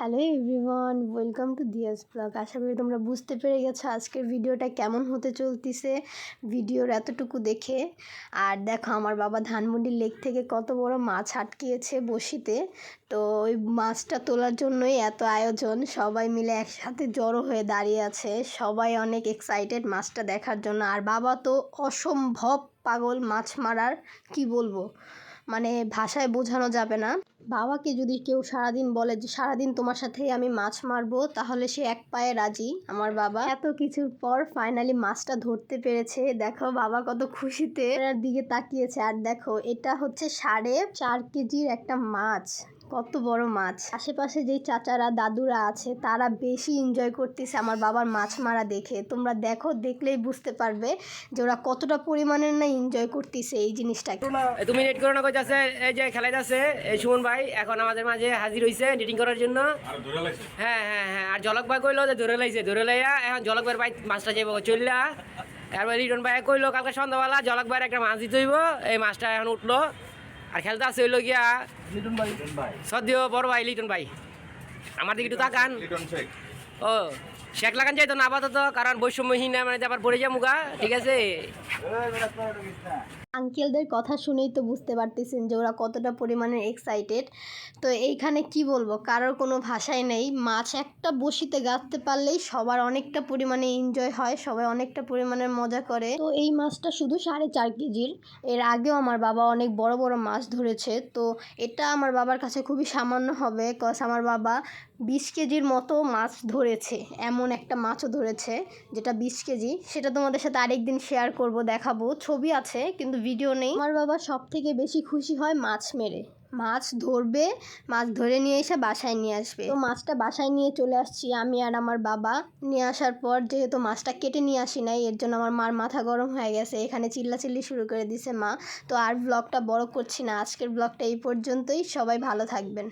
Hello everyone, welcome to Dia's blog. আশা করি তোমরা বুঝতে পেরে গেছো আজকের ভিডিওটা কেমন হতে চলতেছে ভিডিওর এতটুকু দেখে। আর দেখো আমার বাবা ধানমন্ডির লেক থেকে কত বড় মাছ আটকিয়েছে বড়শিতে। তো ওই মাছটা তোলার জন্যই এত আয়োজন, সবাই মিলে একসাথে জড়ো হয়ে দাঁড়িয়ে আছে, সবাই অনেক এক্সাইটেড মাছটা দেখার জন্য। আর বাবা তো অসম্ভব পাগল মাছ মারার, কি বলবো, মানে ভাষায় বোঝানো যাবে না। বাবাকে যদি কেউ সারাদিন বলে যে সারাদিন তোমার সাথেই আমি মাছ মারবো, তাহলে সে এক পায়ে রাজি। আমার বাবা এত কিছুর পর ফাইনালি মাছটা ধরতে পেরেছে। দেখো বাবা কত খুশিতে দিকে তাকিয়েছে। আর দেখো এটা হচ্ছে 4.5 কেজির একটা মাছ, কত বড় মাছ। আশেপাশে যেই চাচারা দাদুরা আছে তারা বেশি এনজয় করতেছে আমার বাবার মাছ মারা দেখে। তোমরা দেখো, দেখলেই বুঝতে পারবে যে ওরা কতটা পরিমাণের না এনজয় করতেছে এই জিনিসটাকে। তুমি নেট করোনা কইতাছে, এই যে খেলাইতাছে এই সুমন ভাই এখন আমাদের মাঝে হাজির হইছে নেটিং করার জন্য। হ্যাঁ হ্যাঁ হ্যাঁ, আর জলক ভাই কইলো যে ধরে লাইয়া এখন জলক ভাইয়ের ভাই মাছটা যাবো চললা। এরপর রিটন ভাই কইলো কালকে সন্ধ্যাবেলা জলক ভাইয়ের একটা মাছ দিতে হইব। এই মাছটা এখন উঠলো আর খেলতে আছে হইলো গিয়া লিটন ভাই, সদ্য বড় ভাই লিটন ভাই। আমার দিকে একটু তাকান। ও শেখ লাগান যাইতো না আপাতত, কারণ বৈষম্যহীন মানে আবার পড়ে যা মুগা, ঠিক আছে। আঙ্কেলদের কথা শুনেই তো বুঝতে পারতেছেন যে ওরা কতটা পরিমাণে এক্সাইটেড। তো এইখানে কি বলবো, কারোর কোনো ভাষাই নেই। মাছ একটা বড়শিতে গাঁথতে পারলেই সবার অনেকটা পরিমাণে এনজয় হয়, সবাই অনেকটা পরিমাণের মজা করে। তো এই মাছটা শুধু 4.5 কেজির। এর আগেও আমার বাবা অনেক বড় বড় মাছ ধরেছে, তো এটা আমার বাবার কাছে খুবই সামান্য হবে। কজ আমার বাবা 20 কেজির মতো মাছ ধরেছে, এমন একটা মাছও ধরেছে যেটা 20 কেজি। সেটা তোমাদের সাথে আরেকদিন শেয়ার করব, দেখাবো, ছবি আছে কিন্তু ভিডিও নেই। আমার বাবা সব থেকে বেশি খুশি হয় মাছ মেরে। মাছ ধরবে, মাছ ধরে নিয়ে এসে বাসায় নিয়ে আসবে। তো মাছটা বাসায় নিয়ে চলে আসছি আমি আর আমার বাবা। নিয়ে আসার পর যেহেতু মাছটা কেটে নিয়ে আসি নাই, এর জন্য আমার মার মাথা গরম হয়ে গেছে, এখানে চিল্লাচিল্লি শুরু করে দিছে মা। তো আর ব্লগটা বড় করছি না, আজকের ব্লগটা এই পর্যন্তই। সবাই ভালো থাকবেন।